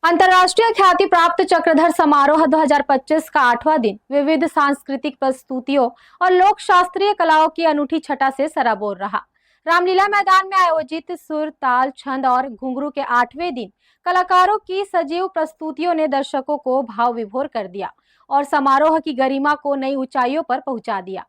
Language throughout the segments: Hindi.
अंतर्राष्ट्रीय ख्याति प्राप्त चक्रधर समारोह 2025 का 8वां दिन विविध सांस्कृतिक प्रस्तुतियों और लोक शास्त्रीय कलाओं की अनूठी छटा से सराबोर रहा। रामलीला मैदान में आयोजित सुर, ताल, छंद और घुंघरू के 8वें दिन कलाकारों की सजीव प्रस्तुतियों ने दर्शकों को भाव विभोर कर दिया और समारोह की गरिमा को नई ऊंचाइयों पर पहुंचा दिया।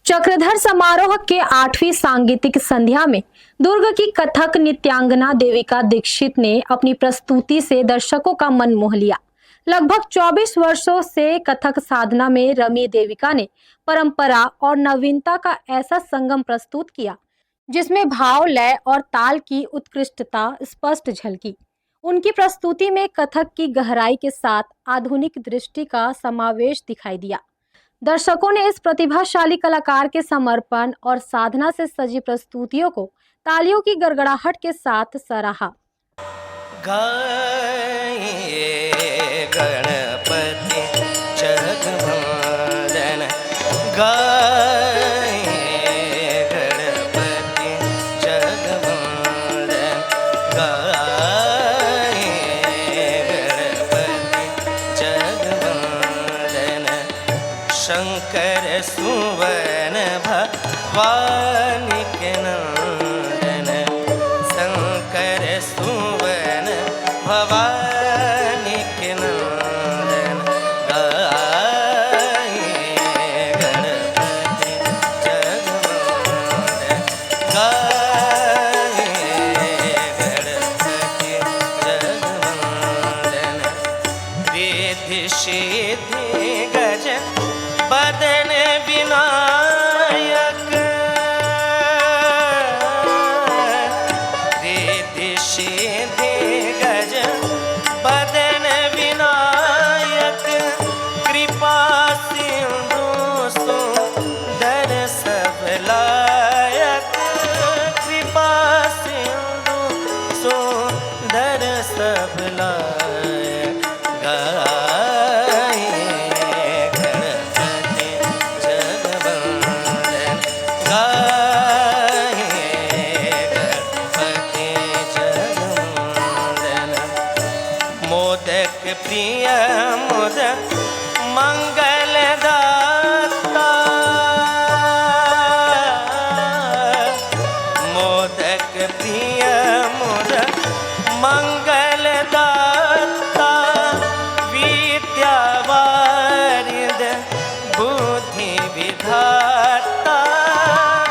चक्रधर समारोह के 8वीं सांगीतिक संध्या में दुर्ग की कथक नृत्यांगना देविका दीक्षित ने अपनी प्रस्तुति से दर्शकों का मन मोह लिया। लगभग 24 वर्षों से कथक साधना में रमी देविका ने परंपरा और नवीनता का ऐसा संगम प्रस्तुत किया जिसमें भाव, लय और ताल की उत्कृष्टता स्पष्ट झलकी। उनकी प्रस्तुति में कथक की गहराई के साथ आधुनिक दृष्टि का समावेश दिखाई दिया। दर्शकों ने इस प्रतिभाशाली कलाकार के समर्पण और साधना से सजी प्रस्तुतियों को तालियों की गड़गड़ाहट के साथ सराहा। गाये गणपति जगवंदन, गाये गणपति जगवंदन, गाये गणपति जगवंदन। शंकर सुवन भवानी के नंदन, शंकर सुवन भवानी के नंदन। गाये गणपति जगवंदन, गाये गणपति जगवंदन। रिद्धि सिद्धि गज बदन विनायक, रिद्धि सिद्धि गज बदन विनायक। कृपा सिंधु सुंदर सब लायक, कृपा सिंधु सुंदर सब लायक। गाये गणपति जगवंदन, गाये गणपति जगवंदन। मोदक प्रिय मुद मंगलदाता, मोदक प्रिय मुद मंगलदाता। विद्यावारिद बुद्धि विधाता,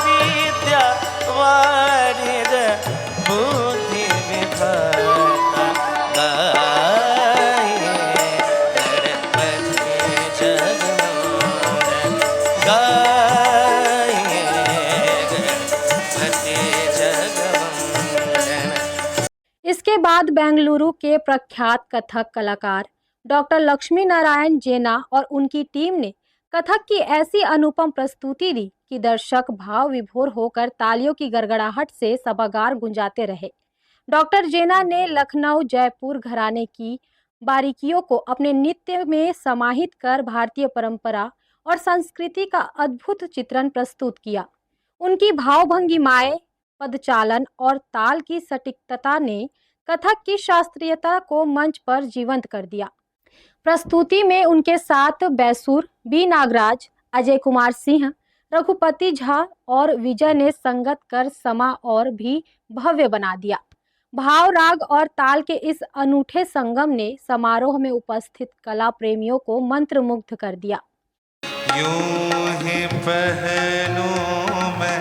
विद्यावारिद बुद्धि विधाता। गाये गणपति जगवंदन, गाये गणपति जगवंदन। इसके बाद बेंगलुरु के प्रख्यात कथक कलाकार डॉक्टर लक्ष्मी नारायण जेना और उनकी टीम ने कथक की ऐसी अनुपम प्रस्तुति दी कि दर्शक भाव विभोर होकर तालियों की गड़गड़ाहट से सभागार गुंजाते रहे। डॉक्टर जेना ने लखनऊ जयपुर घराने की बारीकियों को अपने नृत्य में समाहित कर भारतीय परंपरा और संस्कृति का अद्भुत चित्रण प्रस्तुत किया। उनकी भावभंगिमाएं, पदचालन और ताल की सटीकता ने कथक की शास्त्रीयता को मंच पर जीवंत कर दिया। प्रस्तुति में उनके साथ बैसूर, बी नागराज, अजय कुमार सिंह, रघुपति झा और विजय ने संगत कर समा और भी भव्य बना दिया। भाव, राग और ताल के इस अनूठे संगम ने समारोह में उपस्थित कला प्रेमियों को मंत्रमुग्ध कर दिया। यूं ही पहलू में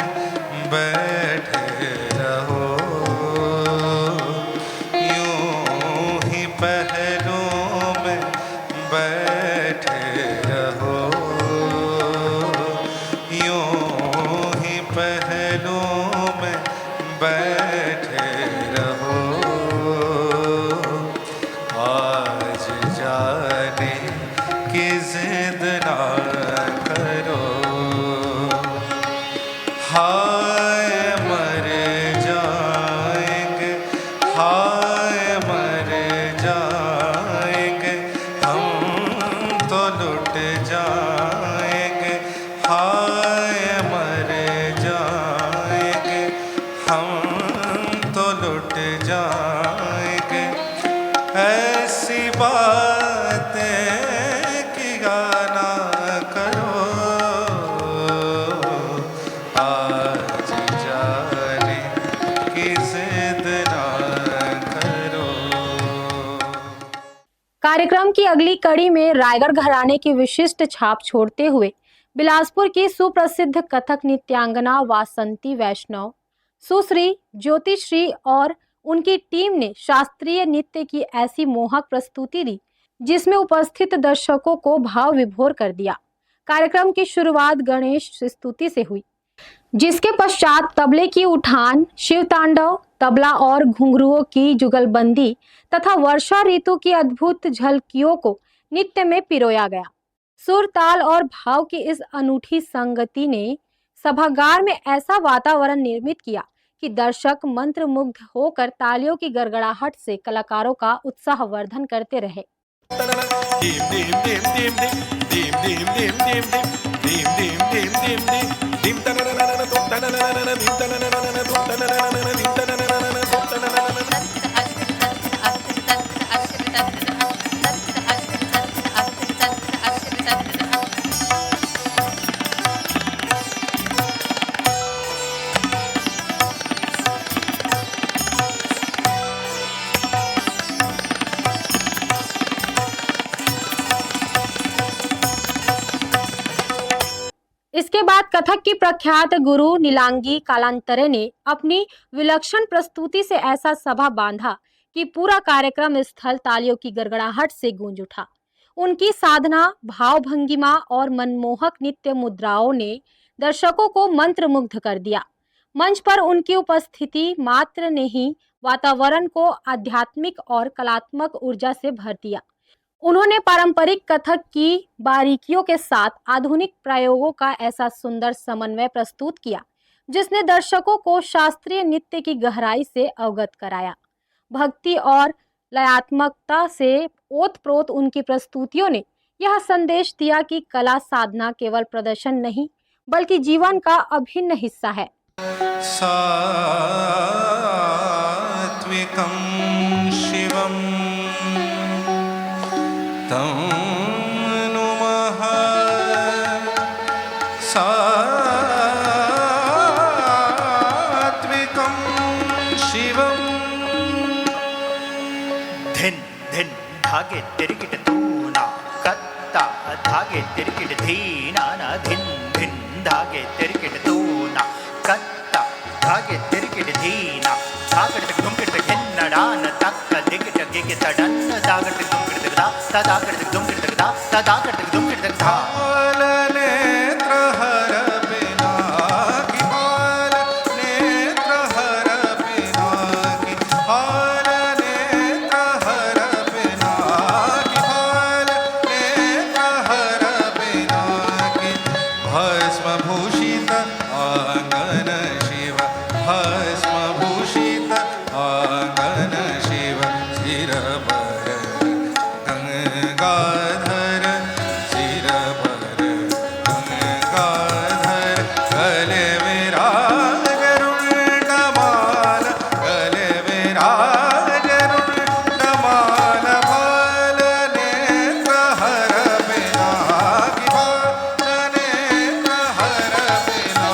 बैठे रहो, यूं ही पहलू में बैठे रहो, यूं ही पहलू में बैठे रहो। आज जाने की जिद ना करो, हाय मर जाएंगे, हाय मर जाएंगे। ऐसी बातें कि गाना करो, आज जाने की जिद ना करो। कार्यक्रम की अगली कड़ी में रायगढ़ घराने की विशिष्ट छाप छोड़ते हुए बिलासपुर की सुप्रसिद्ध कथक नृत्यांगना वासंती वैष्णव, सुश्री ज्योतिश्री और उनकी टीम ने शास्त्रीय नृत्य की ऐसी मोहक प्रस्तुति दी जिसमें उपस्थित दर्शकों को भाव विभोर कर दिया। कार्यक्रम की शुरुआत गणेश स्तुति से हुई, जिसके पश्चात तबले की उठान, शिव तांडव, तबला और घुंघरुओं की जुगलबंदी तथा वर्षा ऋतु की अद्भुत झलकियों को नृत्य में पिरोया गया। सुर, ताल और भाव की इस अनूठी संगति ने सभागार में ऐसा वातावरण निर्मित किया कि दर्शक मंत्रमुग्ध होकर तालियों की गड़गड़ाहट से कलाकारों का उत्साहवर्धन करते रहे। इसके बाद कथक की प्रख्यात गुरु नीलांगी कालांतरे ने अपनी विलक्षण प्रस्तुति से ऐसा सभा बांधा कि पूरा कार्यक्रम स्थल तालियों की गड़गड़ाहट से गूंज उठा। उनकी साधना, भाव भंगिमा और मनमोहक नृत्य मुद्राओं ने दर्शकों को मंत्रमुग्ध कर दिया। मंच पर उनकी उपस्थिति मात्र ने ही वातावरण को आध्यात्मिक और कलात्मक ऊर्जा से भर दिया। उन्होंने पारंपरिक कथक की बारीकियों के साथ आधुनिक प्रयोगों का ऐसा सुंदर समन्वय प्रस्तुत किया जिसने दर्शकों को शास्त्रीय नृत्य की गहराई से अवगत कराया। भक्ति और लयात्मकता से ओतप्रोत उनकी प्रस्तुतियों ने यह संदेश दिया कि कला साधना केवल प्रदर्शन नहीं बल्कि जीवन का अभिन्न हिस्सा है। सात्विकं शिवं तं नुमः, सात्विकं शिवं। धिन धिन धागे तिरकिट तूना कत्ता धागे तिरकिट धीना ना धिन धिन धागे तिरकिट तूना कत्ता धागे तिरकिट धीना धागट धुमकिट घिन्नडान तक्क दिगिट गिगिट डन्न धागट धुमकिट दा तदागट धुमकिट दा तदागट धुमकिट दा। हाल नेत्र हर बिना की, हाल नेत्र हर बिना की, हाल नेत्र हर बिना की, हाल नेत्र हर बिना की। भस्म भूषित आंगन शिव, भस्म भूषित आंगन शिव, सिर पर गंगाधर, सिर पर गंगाधर, गले विराज गरुड़माल, गले विराज गरुड़माल। बाल नेत्र हर बिना की, बाल नेत्र हर बिना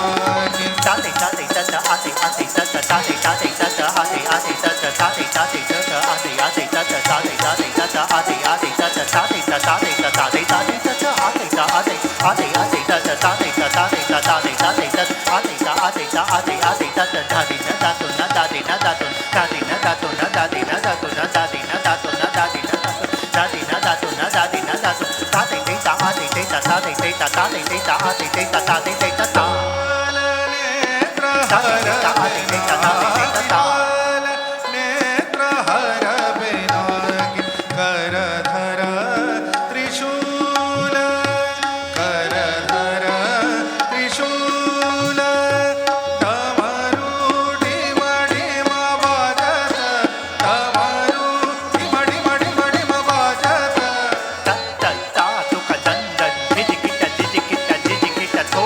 की। ताते ताते तत आते आते तत ताते ताते तत आते आते तत ताते ताते तत आते आते तत ताते ताते तत आते आते तत ताते ताते ताते ताते तत आते आते आते आते तत ताते ताते ताते ताते तत आते आते आते आते तत धादि न दातु न दादि न दातु दादि न दातु न दादि न दातु न दादि न दातु न दादि न दातु दादि न दातु न दादि न दातु ताते तेता आते तेता ताते तेता ताते तेता आते तेता ताते तेता ता। बाल नेत्र हर बिना की, करधर त्रिशूल, करधर त्रिशूल, डमरू डिम डिम बाजत, डमरू डिम डिम डिम डिम बाजत। तत्तत्ता तुक दंदन धिजिकिट धिजिकिट धिजिकिट थो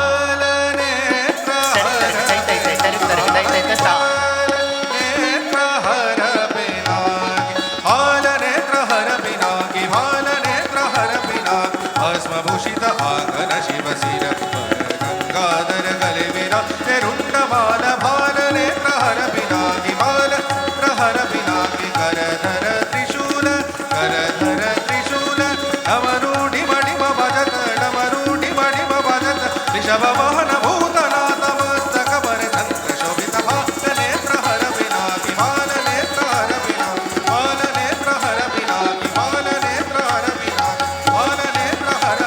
बालनेत्र तरी तरी तै तै तै तरी तरी तै तै ता नेत्र हर पिनाकी बालनेत्र हर पिनाकी बालनेत्र हर पिनाकी भस्मभूषित आंगन शिव शिर गंगाधर गले विराजे रुंडमाल बालनेत्र हर पिनाकी बालनेत्र हर पिनाकी करधर त्रिशूल डमरूढि मणिम भजत डमरूढि मणिम भजत ऋषभ वाहन भूतनाथ मस्तक पर चंद्र शोभित बालनेत्र हर पिनाकी बालनेत्र हर पिनाकी बालनेत्र हर पिनाकी बालनेत्र हर पिनाकी बालनेत्र हर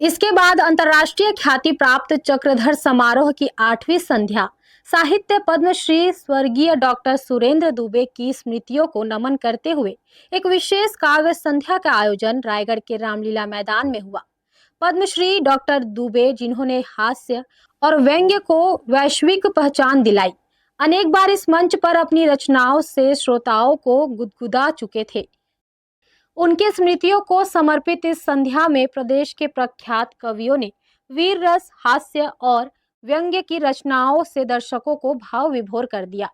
इसके बाद अंतर्राष्ट्रीय ख्याति प्राप्त चक्रधर समारोह की 8वीं संध्या साहित्य पद्मश्री स्वर्गीय डॉक्टर सुरेंद्र दुबे की स्मृतियों को नमन करते हुए एक विशेष काव्य संध्या का आयोजन रायगढ़ के रामलीला मैदान में हुआ। पद्मश्री डॉक्टर दुबे, जिन्होंने हास्य और व्यंग्य को वैश्विक पहचान दिलाई, अनेक बार इस मंच पर अपनी रचनाओं से श्रोताओं को गुदगुदा चुके थे। उनके स्मृतियों को समर्पित इस संध्या में प्रदेश के प्रख्यात कवियों ने वीर रस, हास्य और व्यंग्य की रचनाओं से दर्शकों को भाव विभोर कर दिया।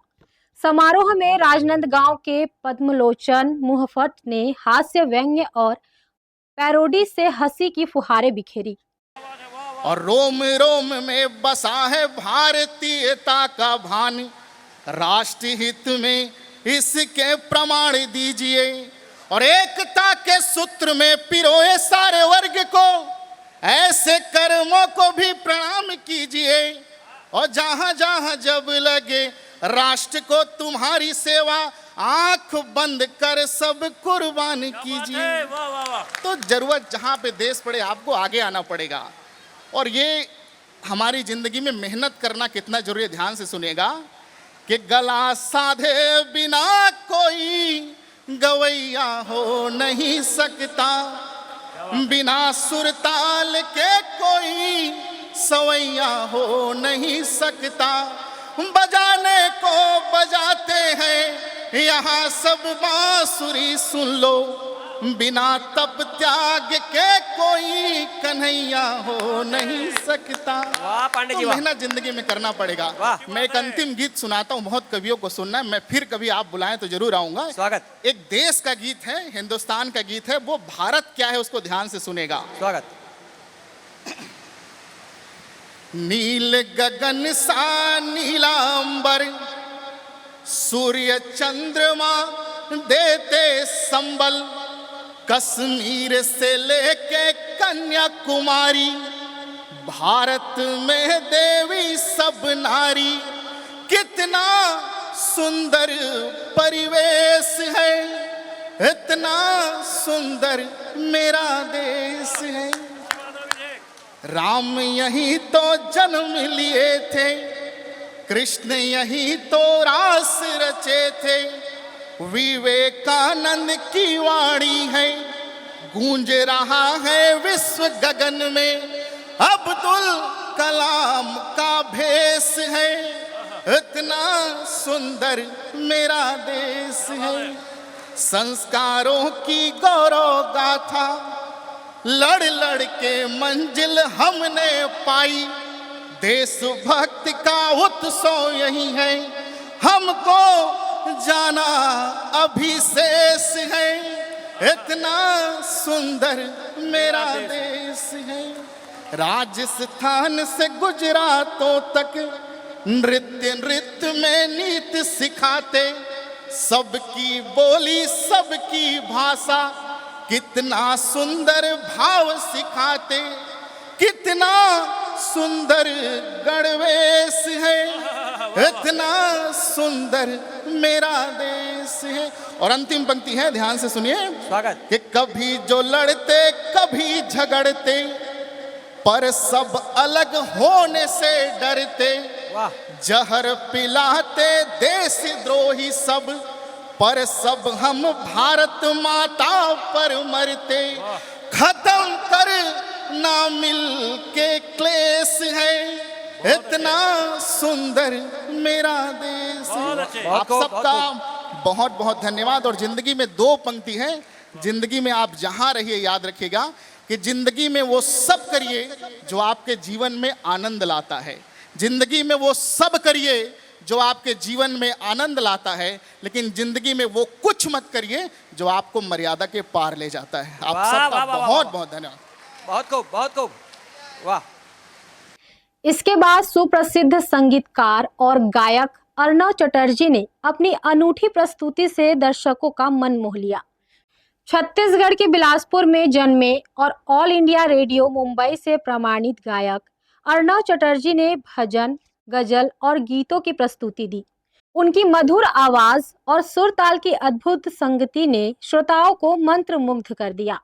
समारोह में राजनांदगांव के पद्मलोचन मुहफट ने हास्य, व्यंग्य और पैरोडी से हंसी की फुहारें बिखेरी। और रोम रोम में बसा है भारतीयता का भान, राष्ट्र हित में इसके प्रमाण दीजिए और एकता के सूत्र में पिरोए सारे वर्ग को, ऐसे कर्मों को भी प्रणाम कीजिए और जहां जहां जब लगे राष्ट्र को तुम्हारी सेवा, आंख बंद कर सब कुर्बान कीजिए। तो जरूरत जहां पे देश पड़े आपको आगे आना पड़ेगा और ये हमारी जिंदगी में मेहनत करना कितना जरूरी है, ध्यान से सुनेगा कि गला साधे बिना कोई गवैया हो नहीं सकता, बिना सुरताल के कोई सवैया हो नहीं सकता, बजाने को बजाते हैं यहाँ सब बांसुरी सुन लो, बिना तप त्याग के कोई कन्हैया हो नहीं सकता। वाह पांडे जी, तो वाह। मेहनत जिंदगी में करना पड़ेगा। वाह। मैं एक अंतिम गीत सुनाता हूँ, बहुत कवियों को सुनना है, मैं फिर कभी आप बुलाएं तो जरूर आऊंगा। स्वागत। एक देश का गीत है, हिंदुस्तान का गीत है, वो भारत क्या है उसको ध्यान से सुनेगा। स्वागत। नील गगन सा नीलांबर, सूर्य चंद्रमा देते संबल, कश्मीर से लेके कन्याकुमारी, भारत में देवी सब नारी, कितना सुंदर परिवेश है, इतना सुंदर मेरा देश है। राम यहीं तो जन्म लिए थे, कृष्ण यहीं तो रास रचे थे, विवेकानंद की वाणी है, गूंज रहा है विश्व गगन में, अब्दुल कलाम का भेष है, इतना सुंदर मेरा देश है। संस्कारों की गौरव गाथा लड़ लड़ के मंजिल हमने पाई, देशभक्ति का उत्सव यही है, हमको जाना अभिशेष है, इतना सुंदर मेरा देश है। राजस्थान से गुजरातों तक नृत्य नृत्य में नीति सिखाते, सबकी बोली सबकी भाषा, कितना सुंदर भाव सिखाते, कितना सुंदर गणवेश है, इतना सुंदर मेरा देश है। और अंतिम पंक्ति है, ध्यान से सुनिए, स्वागत। कि कभी जो लड़ते कभी झगड़ते, पर सब अलग होने से डरते, वाह। जहर पिलाते देशद्रोही सब, पर सब हम भारत माता पर मरते, खत्म कर ना मिल के क्लेश है, इतना सुंदर मेरा देश है। आप सबका बहुत बहुत धन्यवाद। और जिंदगी में दो पंक्ति है, जिंदगी में आप जहां रहिए याद रखिएगा कि जिंदगी में वो सब करिए जो आपके जीवन में आनंद लाता है। जिंदगी में वो सब करिए जो आपके जीवन में आनंद लाता है, लेकिन जिंदगी में वो कुछ मत करिए जो आपको मर्यादा के पार ले जाता है। आप वाह, सबका वाह, वाह, बहुत वाह। बहुत धन्यवाद। बहुत खूब, बहुत खूब, वाह। इसके बाद सुप्रसिद्ध संगीतकार और गायक अर्णव चटर्जी ने अपनी अनूठी प्रस्तुति से दर्शकों का मन मोह लिया। छत्तीसगढ़ के बिलासपुर में जन्मे और ऑल इंडिया रेडियो मुंबई से प्रमाणित गायक अर्णव चटर्जी ने भजन, गजल और गीतों की प्रस्तुति दी। उनकी मधुर आवाज और सुर ताल की अद्भुत संगति ने श्रोताओं को मंत्रमुग्ध कर दिया।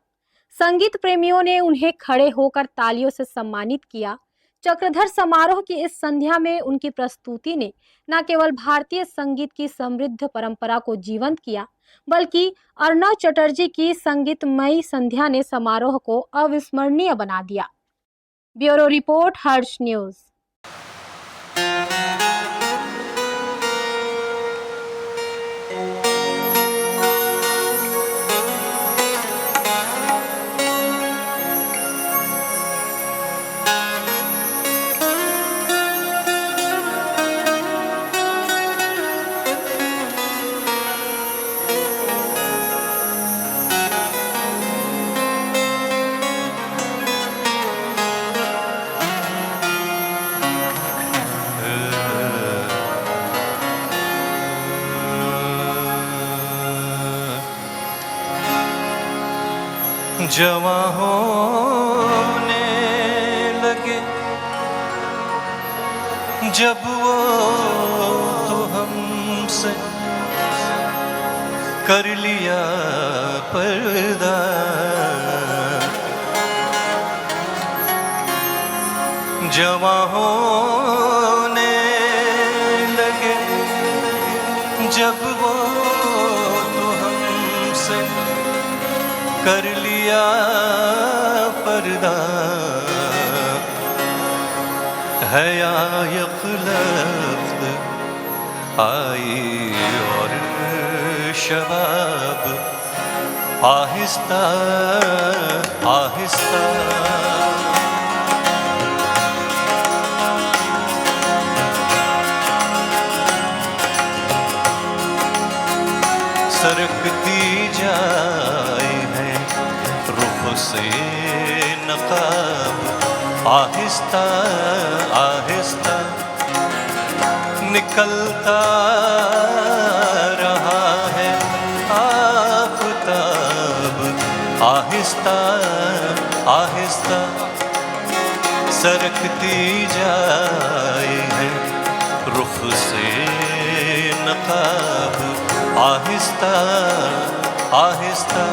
संगीत प्रेमियों ने उन्हें खड़े होकर तालियों से सम्मानित किया। चक्रधर समारोह की इस संध्या में उनकी प्रस्तुति ने न केवल भारतीय संगीत की समृद्ध परंपरा को जीवंत किया, बल्कि अर्णव चटर्जी की संगीतमयी संध्या ने समारोह को अविस्मरणीय बना दिया। ब्यूरो रिपोर्ट, हर्ष न्यूज। जवां होने लगे जब वो तो हमसे कर लिया पर्दा, जवां होने लगे जब वो तो हमसे कर लिया पर्दा, हया यखलत आई और शबाब आहिस्ता आहिस्ता। सरकती जाए है रुख से नकाब, आहिस्ता आहिस्ता निकलता रहा है आफताब, आहिस्ता आहिस्ता सरकती जाए है रुख से नकाब, आहिस्ता आहिस्ता।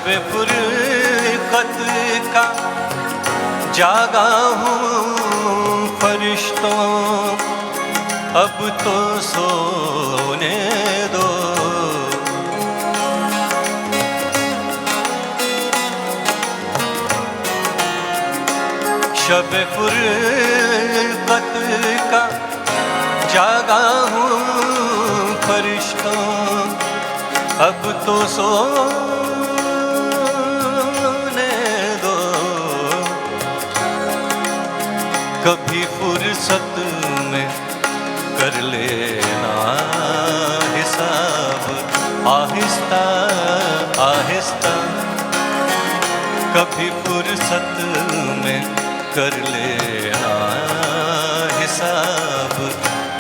शब फुरकत का जागा हूँ फरिश्तों, अब तो सोने दो। शब फुरकत का जागा हूँ फरिश्तों, अब तो सोने दो। कभी फुर्सत में कर लेना हिसाब, आहिस्ता आहिस्ता। कभी फुर्सत में कर लेना हिसाब,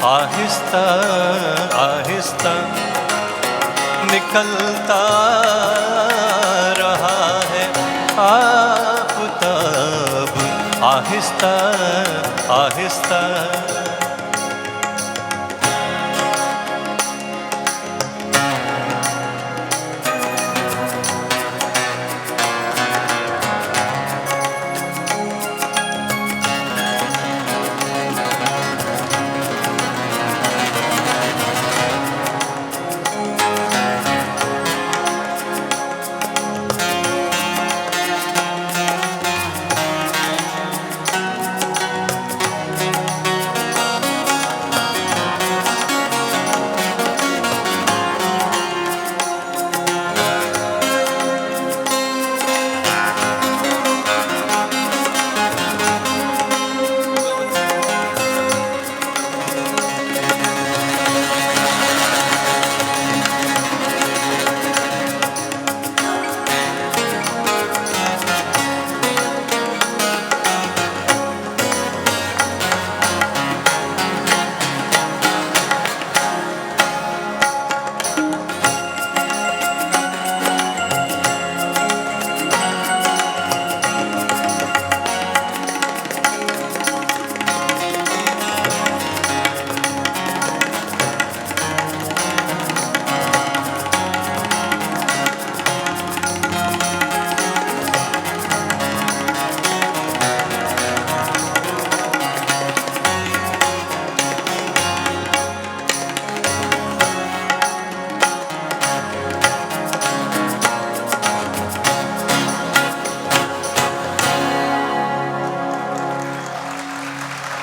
आहिस्ता आहिस्ता। निकलता रहा है आफताब, आहिस्ता आहिस्ता।